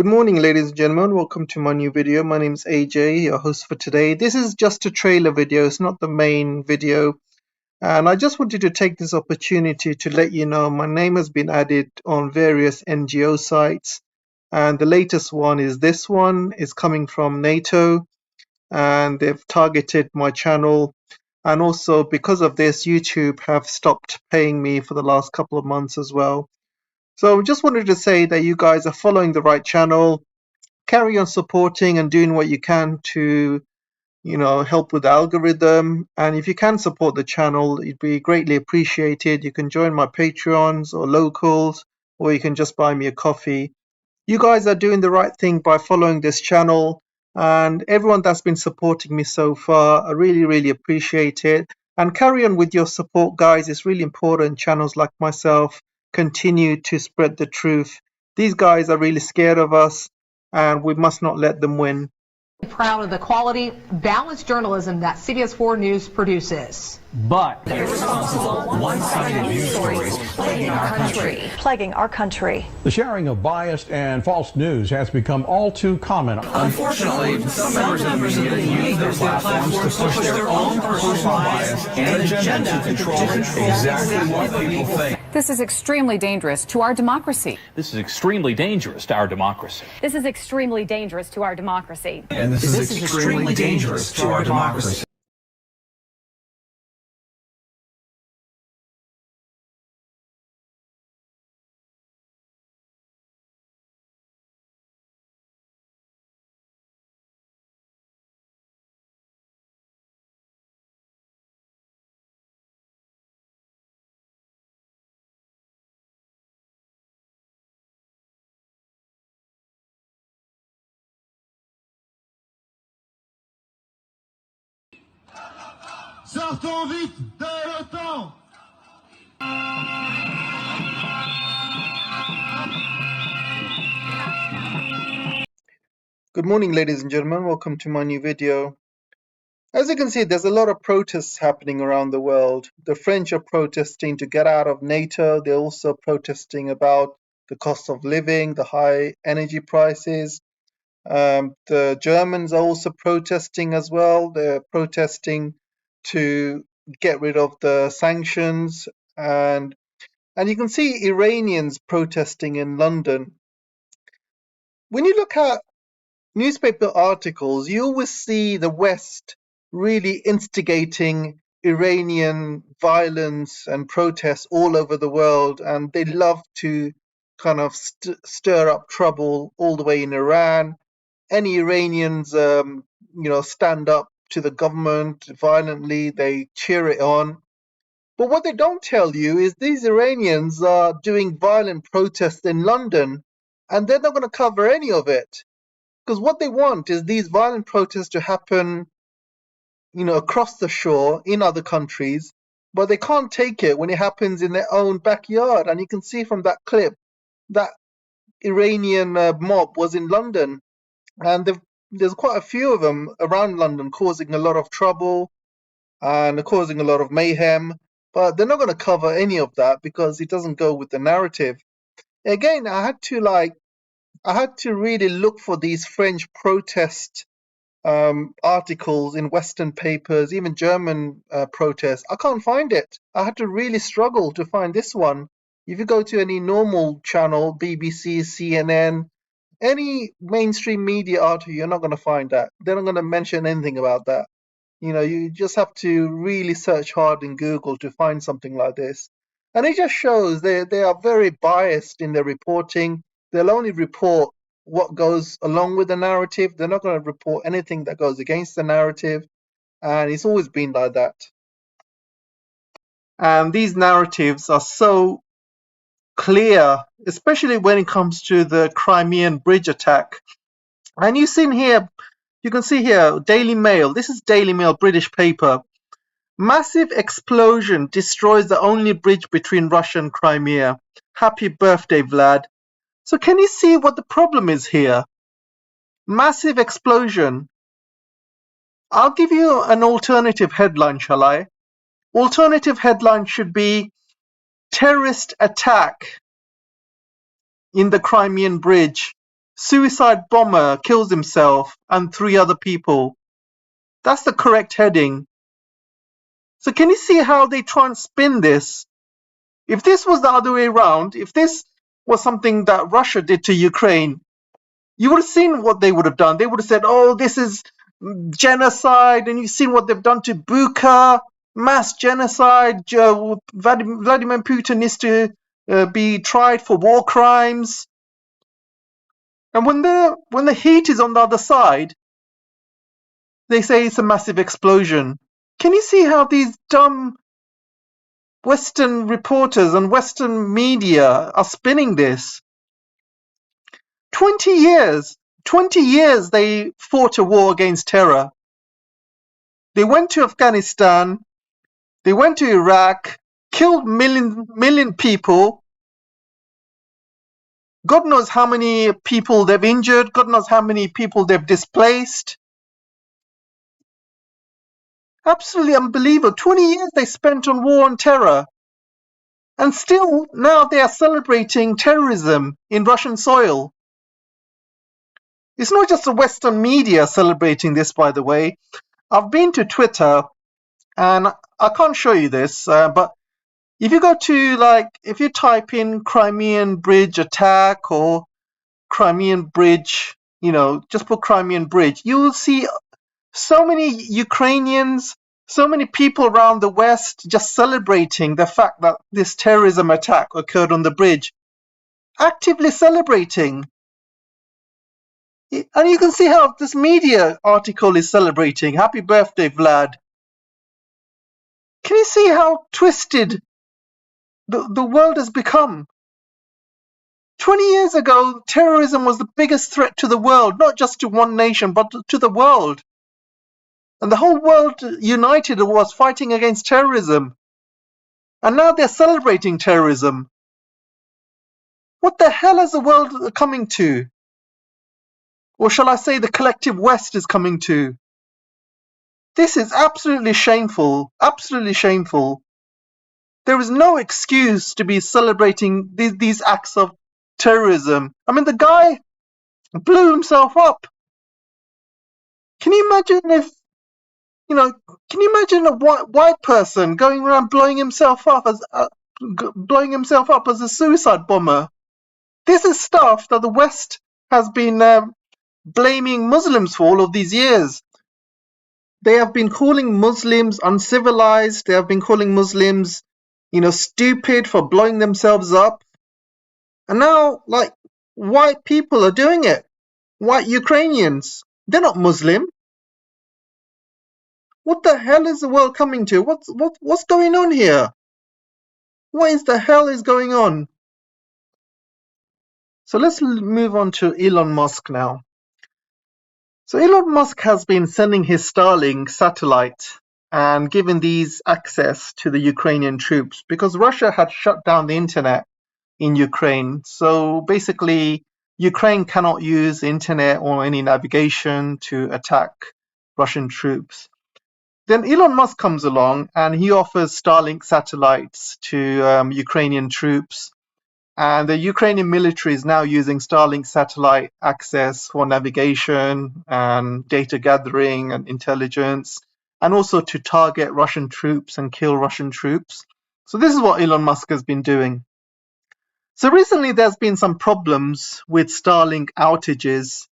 Good morning, ladies and gentlemen. Welcome to my new video. My name is AJ, your host for today. This is just a trailer video. It's not the main video. And I just wanted to take this opportunity to let you know my name has been added on various NGO sites. And the latest one is this one. It's coming from NATO. And they've targeted my channel. And also because of this, YouTube have stopped paying me for the last couple of months as well. So just wanted to say that you guys are following the right channel. Carry on supporting and doing what you can to, help with the algorithm. And if you can support the channel, it'd be greatly appreciated. You can join my Patreons or locals, or you can just buy me a coffee. You guys are doing the right thing by following this channel, and everyone that's been supporting me so far, I really, really appreciate it. And carry on with your support, guys. It's really important. Channels like myself continue to spread the truth. These guys are really scared of us, and we must not let them win. Proud of the quality, balanced journalism that CBS 4 News produces. But irresponsible, one-sided news stories plaguing our country. The sharing of biased and false news has become all too common. Unfortunately, some members of the media use their platforms to push their own personal bias and agenda to control exactly what people think. This is extremely dangerous to our democracy. This is extremely dangerous to our democracy. This is extremely dangerous to our democracy. And this is extremely dangerous to our democracy. Sortons vite de l'OTAN! Good morning, ladies and gentlemen. Welcome to my new video. As you can see, there's a lot of protests happening around the world. The French are protesting to get out of NATO. They're also protesting about the cost of living, the high energy prices. The Germans are also protesting as well. They're protesting to get rid of the sanctions, and you can see Iranians protesting in London. When you look at newspaper articles, you always see the West really instigating Iranian violence and protests all over the world, and they love to kind of stir up trouble all the way in Iran. Any Iranians, stand up to the government violently, they cheer it on. But what they don't tell you is these Iranians are doing violent protests in London, and they're not going to cover any of it. Because what they want is these violent protests to happen, across the shore in other countries, but they can't take it when it happens in their own backyard. And you can see from that clip that Iranian mob was in London, and there's quite a few of them around London causing a lot of trouble and causing a lot of mayhem, but they're not going to cover any of that because it doesn't go with the narrative. Again, I had to really look for these French protest articles in Western papers, even German protests. I can't find it. I had to really struggle to find this one. If you go to any normal channel, BBC, CNN, any mainstream media article, you're not going to find that. They're not going to mention anything about that. You just have to really search hard in Google to find something like this. And it just shows they are very biased in their reporting. They'll only report what goes along with the narrative. They're not going to report anything that goes against the narrative. And it's always been like that. And these narratives are so clear, especially when it comes to the Crimean Bridge attack. And you can see here, Daily Mail. This is Daily Mail, British paper. Massive explosion destroys the only bridge between Russia and Crimea. Happy birthday, Vlad. So can you see what the problem is here? Massive explosion. I'll give you an alternative headline, shall I? Alternative headline should be terrorist attack in the Crimean Bridge suicide bomber kills himself and 3 other people. That's the correct heading. So can you see how they try and spin this? If this was the other way around, if this was something that Russia did to Ukraine, you would have seen what they would have done. They would have said, oh, this is genocide, and you've seen what they've done to Bucha, mass genocide. Vladimir Putin needs to be tried for war crimes. And when the heat is on the other side, they say it's a massive explosion. Can you see how these dumb Western reporters and Western media are spinning this? 20 years they fought a war against terror. They went to Afghanistan, they went to Iraq, killed million people. God knows how many people they've injured, God knows how many people they've displaced. Absolutely unbelievable. 20 years they spent on war on terror. And still, now they are celebrating terrorism in Russian soil. It's not just the Western media celebrating this, by the way. I've been to Twitter, and I can't show you this, but if you go to, if you type in Crimean Bridge attack or Crimean Bridge, just put Crimean Bridge, you will see so many Ukrainians, so many people around the West just celebrating the fact that this terrorism attack occurred on the bridge. Actively celebrating. And you can see how this media article is celebrating. Happy birthday, Vlad. Can you see how twisted the world has become? 20 years ago, terrorism was the biggest threat to the world, not just to one nation, but to the world. And the whole world united was fighting against terrorism. And now they're celebrating terrorism. What the hell is the world coming to? Or shall I say the collective West is coming to? This is absolutely shameful. Absolutely shameful. There is no excuse to be celebrating these acts of terrorism. I mean, the guy blew himself up. Can you imagine if, can you imagine a white person going around blowing himself up as a suicide bomber? This is stuff that the West has been blaming Muslims for all of these years. They have been calling Muslims uncivilized. They have been calling Muslims, stupid for blowing themselves up. And now, white people are doing it. White Ukrainians. They're not Muslim. What the hell is the world coming to? What's going on here? What is the hell is going on? So let's move on to Elon Musk now. So Elon Musk has been sending his Starlink satellite and giving these access to the Ukrainian troops because Russia had shut down the internet in Ukraine. So basically, Ukraine cannot use internet or any navigation to attack Russian troops. Then Elon Musk comes along and he offers Starlink satellites to Ukrainian troops. And the Ukrainian military is now using Starlink satellite access for navigation and data gathering and intelligence, and also to target Russian troops and kill Russian troops. So this is what Elon Musk has been doing. So recently there's been some problems with Starlink outages.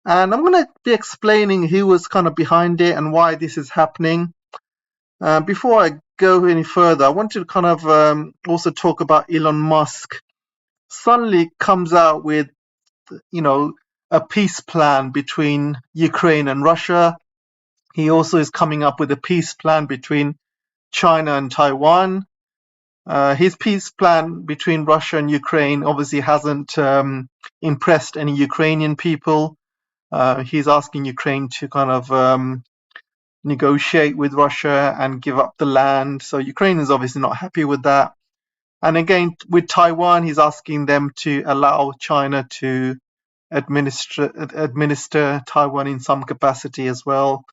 And I'm going to be explaining who was kind of behind it and why this is happening. Before I go any further, I want to kind of also talk about Elon Musk. Suddenly comes out with, a peace plan between Ukraine and Russia. He also is coming up with a peace plan between China and Taiwan. His peace plan between Russia and Ukraine obviously hasn't impressed any Ukrainian people. He's asking Ukraine to kind of negotiate with Russia and give up the land. So Ukraine is obviously not happy with that. And again, with Taiwan, he's asking them to allow China to administer Taiwan in some capacity as well.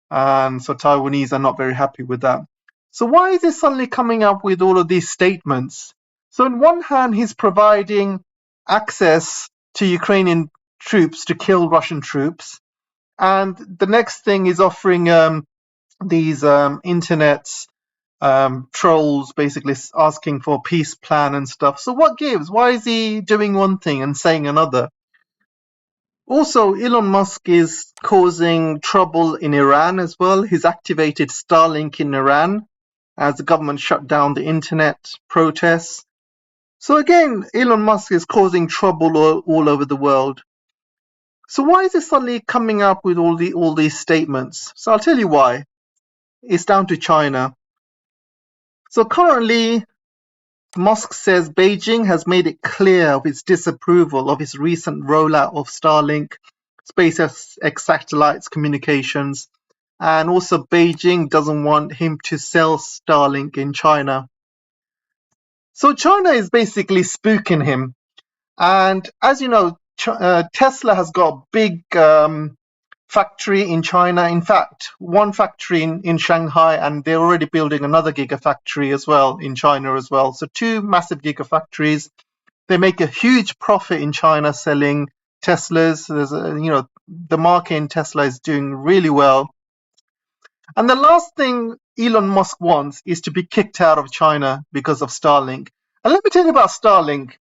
And so Taiwanese are not very happy with that. So why is he suddenly coming up with all of these statements? So on one hand, he's providing access to Ukrainian troops to kill Russian troops. And the next thing is offering these internets trolls basically asking for a peace plan and stuff. So what gives? Why is he doing one thing and saying another? Also, Elon Musk is causing trouble in Iran as well. He's activated Starlink in Iran as the government shut down the internet protests. So again, Elon Musk is causing trouble all over the world. So why is he suddenly coming up with all these statements? So I'll tell you why. It's down to China. So currently, Musk says Beijing has made it clear of its disapproval of his recent rollout of Starlink, SpaceX satellites communications, and also Beijing doesn't want him to sell Starlink in China. So China is basically spooking him. And as you know, Tesla has got a big factory in China. In fact, one factory in Shanghai, and they're already building another gigafactory as well in China as well. So two massive gigafactories. They make a huge profit in China selling Teslas. The market in Tesla is doing really well. And the last thing Elon Musk wants is to be kicked out of China because of Starlink. And let me tell you about Starlink.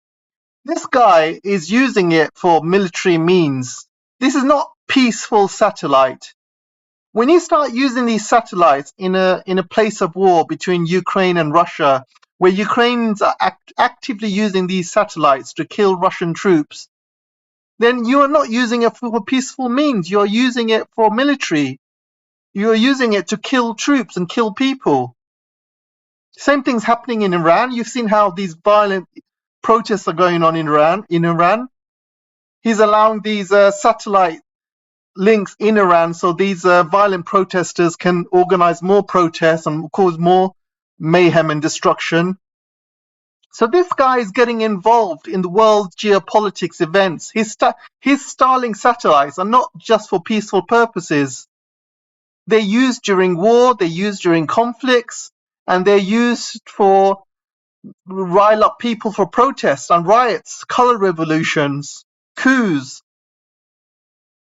This guy is using it for military means. This is not peaceful satellite. When you start using these satellites in a place of war between Ukraine and Russia, where Ukrainians are actively using these satellites to kill Russian troops, then you are not using it for peaceful means. You are using it for military. You are using it to kill troops and kill people. Same thing's happening in Iran. You've seen how these violent protests are going on in Iran. He's allowing these satellite links in Iran so these violent protesters can organize more protests and cause more mayhem and destruction. So this guy is getting involved in the world geopolitics events. His Starlink satellites are not just for peaceful purposes. They're used during war, they're used during conflicts, and they're used for rile up people for protests and riots, color revolutions, coups.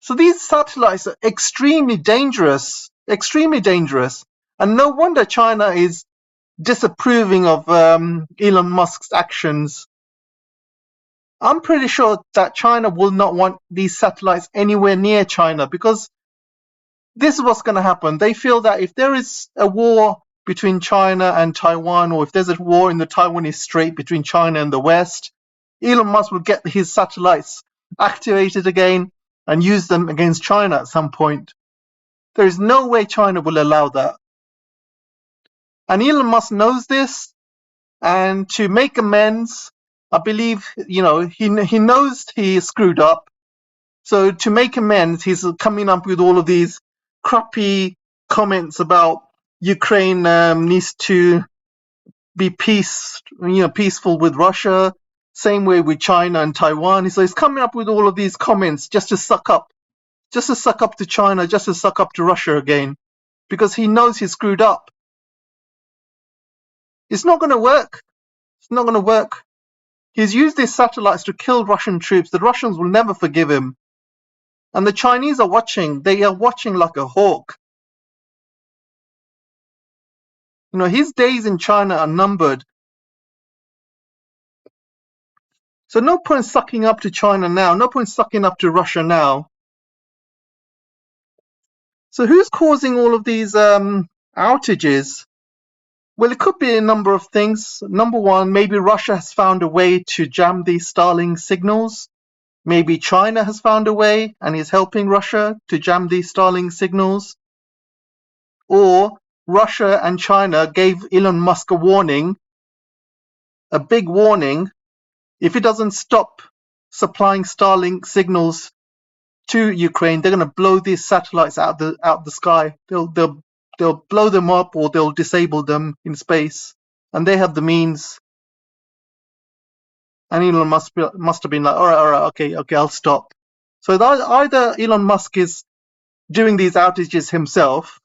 So these satellites are extremely dangerous, and no wonder China is disapproving of Elon Musk's actions. I'm pretty sure that China will not want these satellites anywhere near China because this is what's going to happen. They feel that if there is a war between China and Taiwan, or if there's a war in the Taiwanese Strait between China and the West, Elon Musk will get his satellites activated again and use them against China at some point. There is no way China will allow that. And Elon Musk knows this, and to make amends, I believe, he knows he screwed up. So to make amends, he's coming up with all of these crappy comments about Ukraine needs to be peaceful with Russia, same way with China and Taiwan. So he's coming up with all of these comments just to suck up to China, just to suck up to Russia again, because he knows he screwed up. It's not going to work. It's not going to work. He's used these satellites to kill Russian troops. The Russians will never forgive him. And the Chinese are watching. They are watching like a hawk. His days in China are numbered. So no point sucking up to China now. No point sucking up to Russia now. So who's causing all of these outages? Well, it could be a number of things. Number one, maybe Russia has found a way to jam these Starlink signals. Maybe China has found a way and is helping Russia to jam these Starlink signals. Or Russia and China gave Elon Musk a warning, a big warning. If he doesn't stop supplying Starlink signals to Ukraine, they're going to blow these satellites out the sky. They'll blow them up, or they'll disable them in space, and they have the means. And Elon Musk must have been like, all right, okay, I'll stop. So either Elon Musk is doing these outages himself,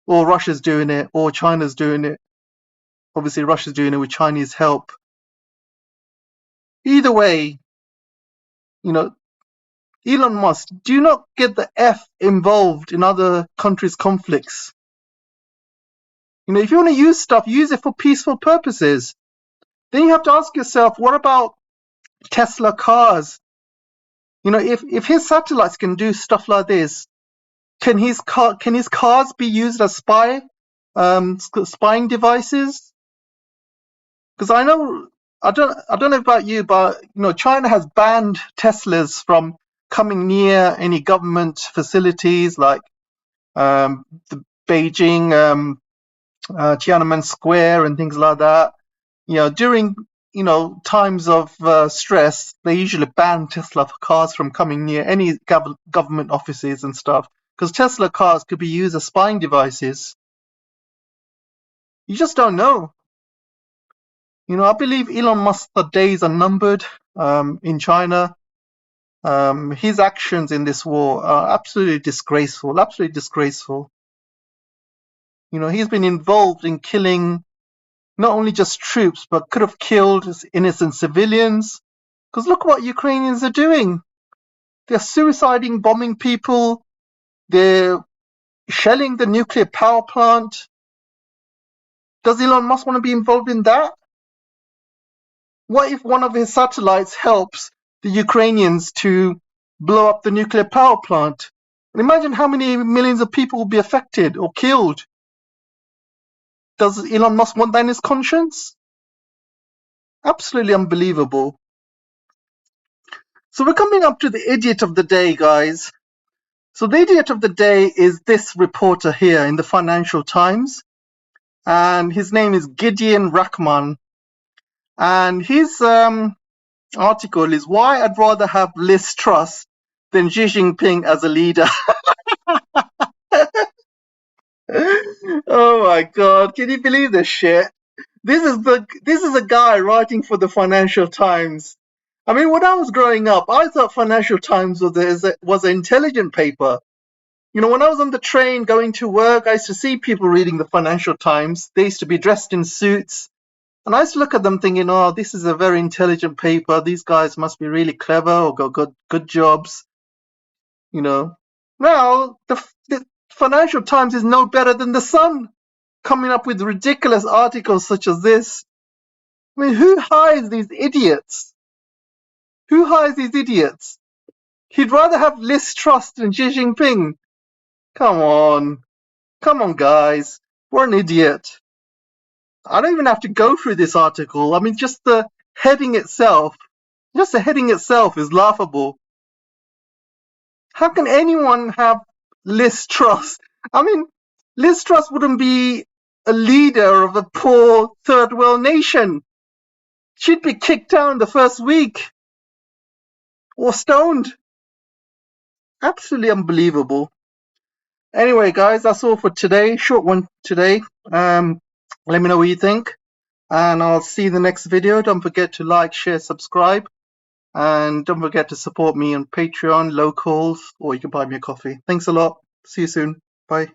or Russia's doing it, or China's doing it. Obviously, Russia's doing it with Chinese help. Either way, Elon Musk, do not get the F involved in other countries' conflicts. If you want to use stuff, use it for peaceful purposes. Then you have to ask yourself, what about Tesla cars? If his satellites can do stuff like this, can his cars be used as spying devices? Because I don't know about you, but China has banned Teslas from coming near any government facilities like the Beijing Tiananmen Square and things like that. During times of stress, they usually ban Tesla cars from coming near any government offices and stuff, because Tesla cars could be used as spying devices. You just don't know. I believe Elon Musk's days are numbered in China. His actions in this war are absolutely disgraceful. Absolutely disgraceful. He's been involved in killing not only just troops, but could have killed innocent civilians. Because look what Ukrainians are doing. They're suiciding, bombing people. They're shelling the nuclear power plant. Does Elon Musk want to be involved in that? What if one of his satellites helps the Ukrainians to blow up the nuclear power plant? And imagine how many millions of people will be affected or killed. Does Elon Musk want that in his conscience? Absolutely unbelievable. So we're coming up to the idiot of the day, guys. So the idiot of the day is this reporter here in the Financial Times. And his name is Gideon Rachman. And his article is why I'd rather have Liz Truss than Xi Jinping as a leader. Oh my God, can you believe this shit? This is a guy writing for the Financial Times. I mean, when I was growing up, I thought Financial Times was an intelligent paper. When I was on the train going to work, I used to see people reading the Financial Times. They used to be dressed in suits. And I used to look at them thinking, oh, this is a very intelligent paper. These guys must be really clever or got good jobs. Now, the Financial Times is no better than the Sun, coming up with ridiculous articles such as this. I mean, who hires these idiots? Who hires these idiots? He'd rather have Liz Truss than Xi Jinping. Come on, guys. We're an idiot. I don't even have to go through this article. I mean, just the heading itself is laughable. How can anyone have Liz Truss? I mean, Liz Truss wouldn't be a leader of a poor third world nation. She'd be kicked out the first week or stoned. Absolutely unbelievable. Anyway, guys, that's all for today. Short one today. Let me know what you think. And I'll see you in the next video. Don't forget to like, share, subscribe. And don't forget to support me on Patreon, locals, or you can buy me a coffee. Thanks a lot. See you soon. Bye.